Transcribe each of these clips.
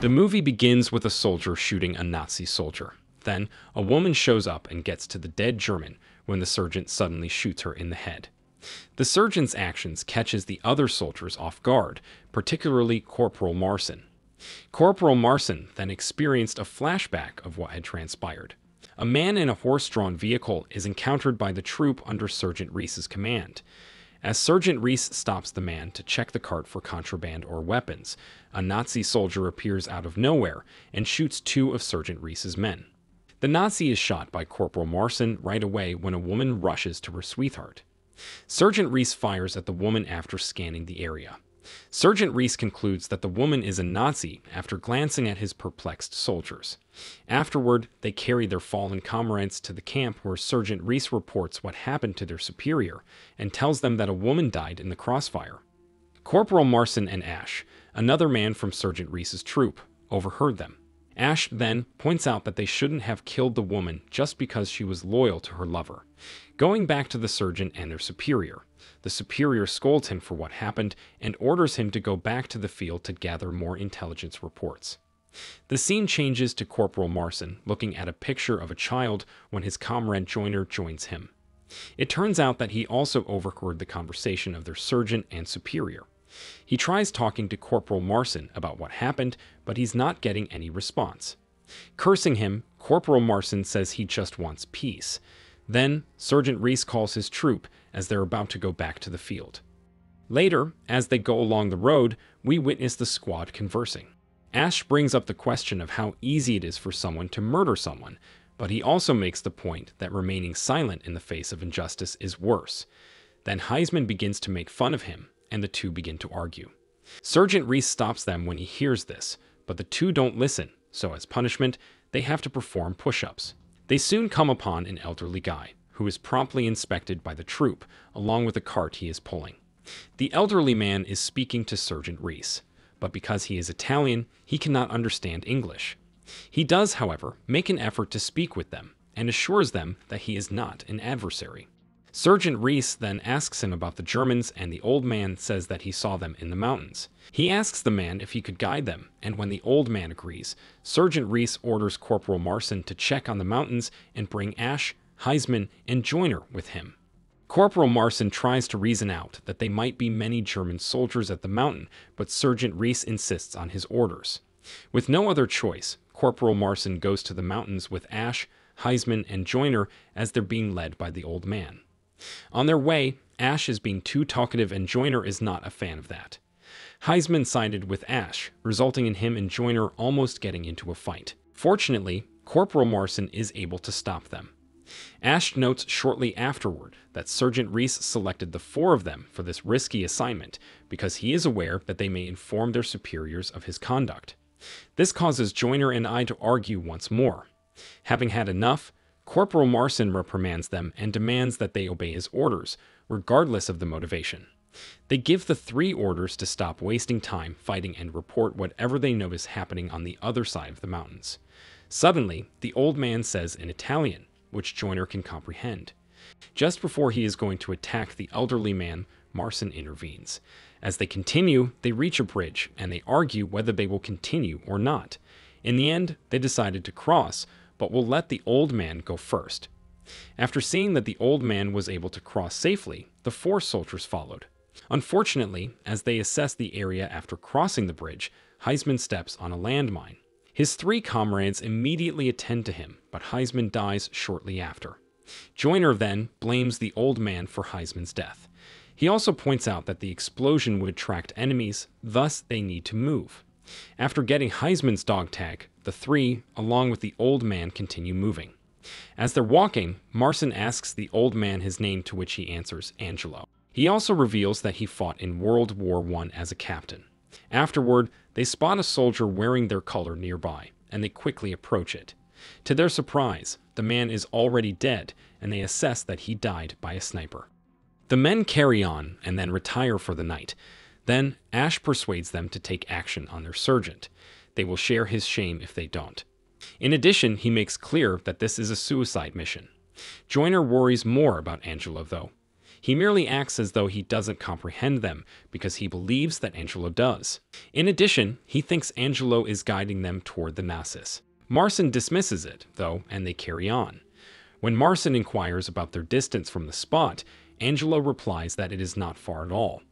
The movie begins with a soldier shooting a Nazi soldier. Then, a woman shows up and gets to the dead German when the sergeant suddenly shoots her in the head. The surgeon's actions catches the other soldiers off guard, particularly Corporal Marson. Corporal Marson then experienced a flashback of what had transpired. A man in a horse-drawn vehicle is encountered by the troop under Sergeant Reese's command. As Sergeant Reese stops the man to check the cart for contraband or weapons, a Nazi soldier appears out of nowhere and shoots two of Sergeant Reese's men. The Nazi is shot by Corporal Marson right away when a woman rushes to her sweetheart. Sergeant Reese fires at the woman after scanning the area. Sergeant Reese concludes that the woman is a Nazi after glancing at his perplexed soldiers. Afterward, they carry their fallen comrades to the camp where Sergeant Reese reports what happened to their superior and tells them that a woman died in the crossfire. Corporal Marson and Ash, another man from Sergeant Reese's troop, overheard them. Ash then points out that they shouldn't have killed the woman just because she was loyal to her lover. Going back to the surgeon and their superior, the superior scolds him for what happened and orders him to go back to the field to gather more intelligence reports. The scene changes to Corporal Marson looking at a picture of a child when his comrade Joyner joins him. It turns out that he also overheard the conversation of their surgeon and superior. He tries talking to Corporal Marson about what happened, but he's not getting any response. Cursing him, Corporal Marson says he just wants peace. Then, Sergeant Reese calls his troop as they're about to go back to the field. Later, as they go along the road, we witness the squad conversing. Ash brings up the question of how easy it is for someone to murder someone, but he also makes the point that remaining silent in the face of injustice is worse. Then Heisman begins to make fun of him, and the two begin to argue. Sergeant Reese stops them when he hears this, but the two don't listen, so as punishment, they have to perform push-ups. They soon come upon an elderly guy, who is promptly inspected by the troop, along with the cart he is pulling. The elderly man is speaking to Sergeant Reese, but because he is Italian, he cannot understand English. He does, however, make an effort to speak with them, and assures them that he is not an adversary. Sergeant Reese then asks him about the Germans, and the old man says that he saw them in the mountains. He asks the man if he could guide them, and when the old man agrees, Sergeant Reese orders Corporal Marson to check on the mountains and bring Ash, Heisman, and Joyner with him. Corporal Marson tries to reason out that they might be many German soldiers at the mountain, but Sergeant Reese insists on his orders. With no other choice, Corporal Marson goes to the mountains with Ash, Heisman, and Joyner as they're being led by the old man. On their way, Ash is being too talkative and Joyner is not a fan of that. Heisman sided with Ash, resulting in him and Joyner almost getting into a fight. Fortunately, Corporal Marson is able to stop them. Ash notes shortly afterward that Sergeant Reese selected the four of them for this risky assignment because he is aware that they may inform their superiors of his conduct. This causes Joyner and I to argue once more. Having had enough, Corporal Marson reprimands them and demands that they obey his orders, regardless of the motivation. They give the three orders to stop wasting time fighting and report whatever they notice happening on the other side of the mountains. Suddenly, the old man says in Italian, which Joyner can comprehend. Just before he is going to attack the elderly man, Marson intervenes. As they continue, they reach a bridge, and they argue whether they will continue or not. In the end, they decided to cross, but will let the old man go first. After seeing that the old man was able to cross safely, the four soldiers followed. Unfortunately, as they assess the area after crossing the bridge, Heisman steps on a landmine. His three comrades immediately attend to him, but Heisman dies shortly after. Joyner then blames the old man for Heisman's death. He also points out that the explosion would attract enemies, thus they need to move. After getting Heisman's dog tag, the three, along with the old man, continue moving. As they're walking, Marson asks the old man his name, to which he answers Angelo. He also reveals that he fought in World War I as a captain. Afterward, they spot a soldier wearing their color nearby, and they quickly approach it. To their surprise, the man is already dead, and they assess that he died by a sniper. The men carry on and then retire for the night. Then, Ash persuades them to take action on their sergeant. They will share his shame if they don't. In addition, he makes clear that this is a suicide mission. Joyner worries more about Angelo, though. He merely acts as though he doesn't comprehend them because he believes that Angelo does. In addition, he thinks Angelo is guiding them toward the Nazis. Marcin dismisses it, though, and they carry on. When Marcin inquires about their distance from the spot, Angelo replies that it is not far at all.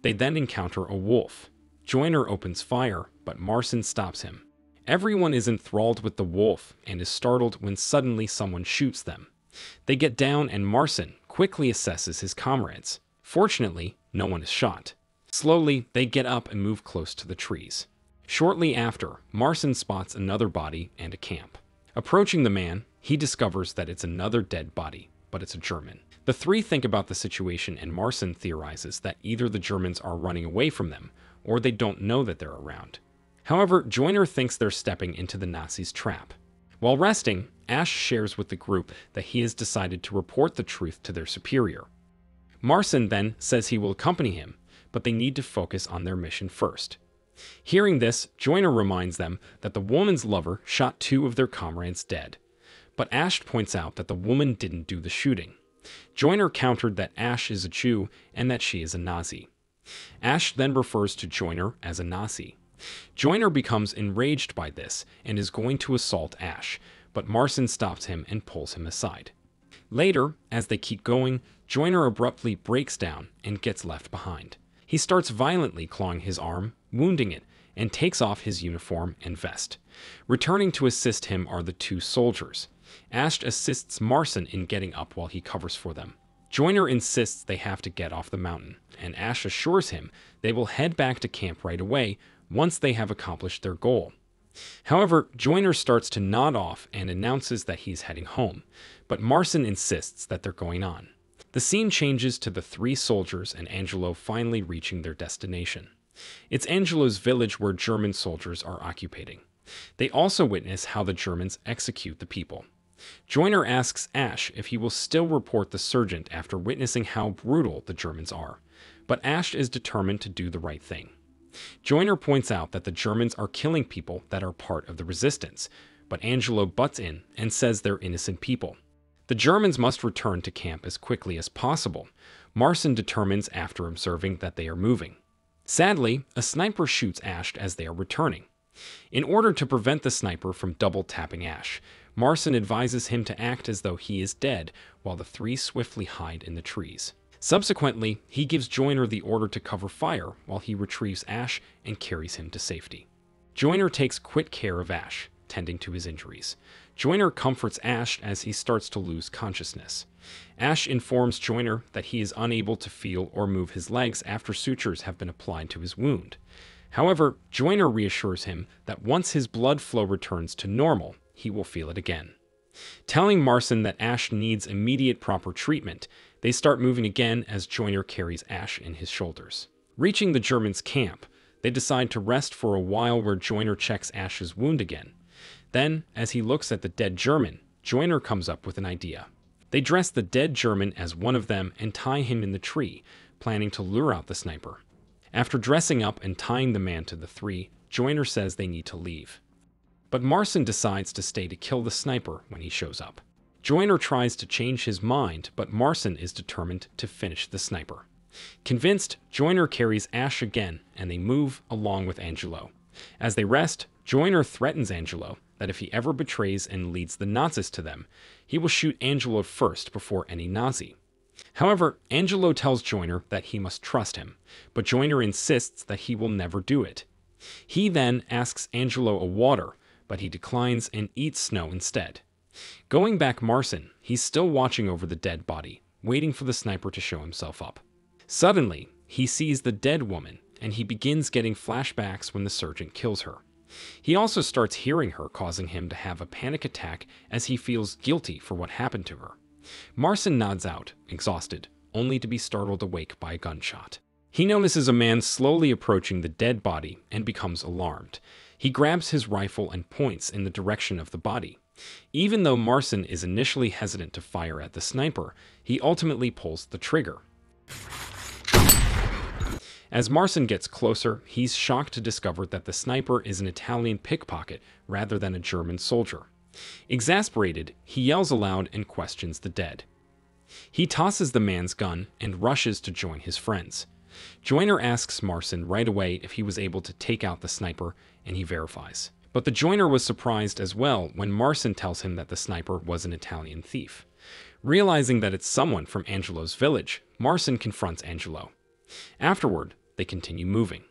They then encounter a wolf. Joyner opens fire, but Marcin stops him. Everyone is enthralled with the wolf and is startled when suddenly someone shoots them. They get down and Marcin quickly assesses his comrades. Fortunately, no one is shot. Slowly, they get up and move close to the trees. Shortly after, Marcin spots another body and a camp. Approaching the man, he discovers that it's another dead body, but it's a German. The three think about the situation and Marcin theorizes that either the Germans are running away from them or they don't know that they're around. However, Joyner thinks they're stepping into the Nazis' trap. While resting, Ash shares with the group that he has decided to report the truth to their superior. Marcin then says he will accompany him, but they need to focus on their mission first. Hearing this, Joyner reminds them that the woman's lover shot 2 of their comrades dead. But Ash points out that the woman didn't do the shooting. Joyner countered that Ash is a Jew and that she is a Nazi. Ash then refers to Joyner as a Nazi. Joyner becomes enraged by this and is going to assault Ash, but Marcin stops him and pulls him aside. Later, as they keep going, Joyner abruptly breaks down and gets left behind. He starts violently clawing his arm, wounding it, and takes off his uniform and vest. Returning to assist him are the 2 soldiers. Ash assists Marcin in getting up while he covers for them. Joyner insists they have to get off the mountain, and Ash assures him they will head back to camp right away once they have accomplished their goal. However, Joyner starts to nod off and announces that he's heading home, but Marcin insists that they're going on. The scene changes to the 3 soldiers and Angelo finally reaching their destination. It's Angelo's village where German soldiers are occupying. They also witness how the Germans execute the people. Joyner asks Ash if he will still report the sergeant after witnessing how brutal the Germans are, but Ash is determined to do the right thing. Joyner points out that the Germans are killing people that are part of the resistance, but Angelo butts in and says they're innocent people. The Germans must return to camp as quickly as possible. Marcin determines after observing that they are moving. Sadly, a sniper shoots Ash as they are returning. In order to prevent the sniper from double-tapping Ash, Marcin advises him to act as though he is dead while the 3 swiftly hide in the trees. Subsequently, he gives Joyner the order to cover fire while he retrieves Ash and carries him to safety. Joyner takes quick care of Ash, tending to his injuries. Joyner comforts Ash as he starts to lose consciousness. Ash informs Joyner that he is unable to feel or move his legs after sutures have been applied to his wound. However, Joyner reassures him that once his blood flow returns to normal, he will feel it again. Telling Marcin that Ash needs immediate proper treatment, they start moving again as Joyner carries Ash in his shoulders. Reaching the Germans' camp, they decide to rest for a while where Joyner checks Ash's wound again. Then, as he looks at the dead German, Joyner comes up with an idea. They dress the dead German as one of them and tie him in the tree, planning to lure out the sniper. After dressing up and tying the man to the 3, Joyner says they need to leave. But Marcin decides to stay to kill the sniper when he shows up. Joyner tries to change his mind, but Marcin is determined to finish the sniper. Convinced, Joyner carries Ash again, and they move along with Angelo. As they rest, Joyner threatens Angelo that if he ever betrays and leads the Nazis to them, he will shoot Angelo first before any Nazi. However, Angelo tells Joyner that he must trust him, but Joyner insists that he will never do it. He then asks Angelo a water, but he declines and eats snow instead. Going back Marcin, he's still watching over the dead body, waiting for the sniper to show himself up. Suddenly, he sees the dead woman, and he begins getting flashbacks when the sergeant kills her. He also starts hearing her, causing him to have a panic attack as he feels guilty for what happened to her. Marcin nods out, exhausted, only to be startled awake by a gunshot. He notices a man slowly approaching the dead body and becomes alarmed. He grabs his rifle and points in the direction of the body. Even though Marcin is initially hesitant to fire at the sniper, he ultimately pulls the trigger. As Marcin gets closer, he's shocked to discover that the sniper is an Italian pickpocket rather than a German soldier. Exasperated, he yells aloud and questions the dead. He tosses the man's gun and rushes to join his friends. Joiner asks Marcin right away if he was able to take out the sniper, and he verifies. But the joiner was surprised as well when Marcin tells him that the sniper was an Italian thief. Realizing that it's someone from Angelo's village, Marcin confronts Angelo. Afterward, they continue moving.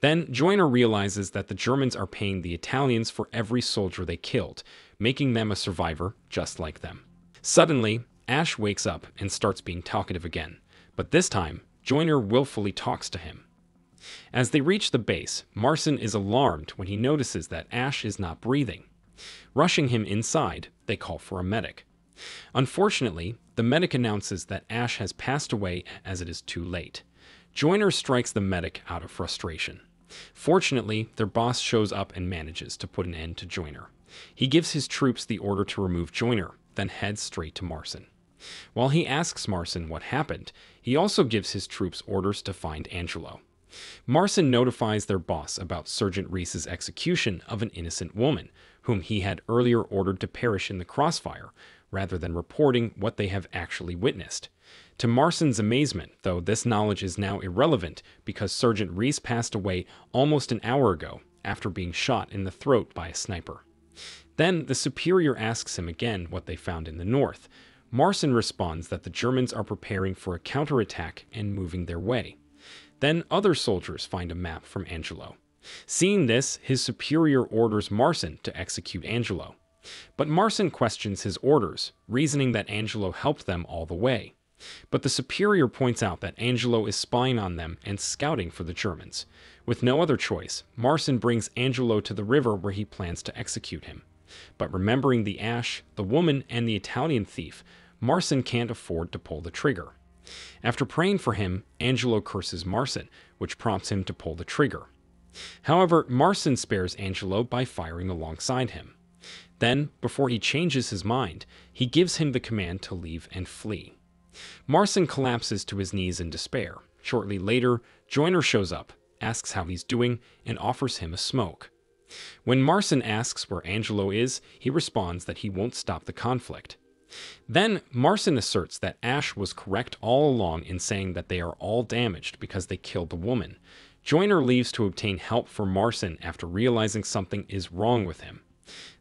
Then Joiner realizes that the Germans are paying the Italians for every soldier they killed, making them a survivor just like them. Suddenly, Ash wakes up and starts being talkative again, but this time, Joiner willfully talks to him. As they reach the base, Marcin is alarmed when he notices that Ash is not breathing. Rushing him inside, they call for a medic. Unfortunately, the medic announces that Ash has passed away as it is too late. Joiner strikes the medic out of frustration. Fortunately, their boss shows up and manages to put an end to Joiner. He gives his troops the order to remove Joiner, then heads straight to Marcin. While he asks Marcin what happened, he also gives his troops orders to find Angelo. Marcin notifies their boss about Sergeant Reese's execution of an innocent woman, whom he had earlier ordered to perish in the crossfire, rather than reporting what they have actually witnessed. To Marcin's amazement, though, this knowledge is now irrelevant because Sergeant Reese passed away almost an hour ago after being shot in the throat by a sniper. Then the superior asks him again what they found in the north. Marcin responds that the Germans are preparing for a counterattack and moving their way. Then other soldiers find a map from Angelo. Seeing this, his superior orders Marcin to execute Angelo. But Marcin questions his orders, reasoning that Angelo helped them all the way. But the superior points out that Angelo is spying on them and scouting for the Germans. With no other choice, Marcin brings Angelo to the river where he plans to execute him. But remembering the Ash, the woman, and the Italian thief, Marcin can't afford to pull the trigger. After praying for him, Angelo curses Marcin, which prompts him to pull the trigger. However, Marcin spares Angelo by firing alongside him. Then, before he changes his mind, he gives him the command to leave and flee. Marcin collapses to his knees in despair. Shortly later, Joiner shows up, asks how he's doing, and offers him a smoke. When Marcin asks where Angelo is, he responds that he won't stop the conflict. Then, Marcin asserts that Ash was correct all along in saying that they are all damaged because they killed the woman. Joiner leaves to obtain help for Marcin after realizing something is wrong with him.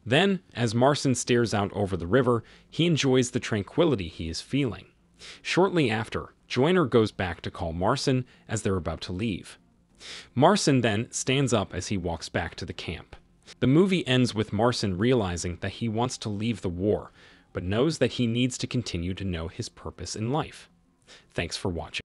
Then, as Marcin stares out over the river, he enjoys the tranquility he is feeling. Shortly after, Joiner goes back to call Marcin as they're about to leave. Marcin then stands up as he walks back to the camp. The movie ends with Marcin realizing that he wants to leave the war, but knows that he needs to continue to know his purpose in life. Thanks for watching.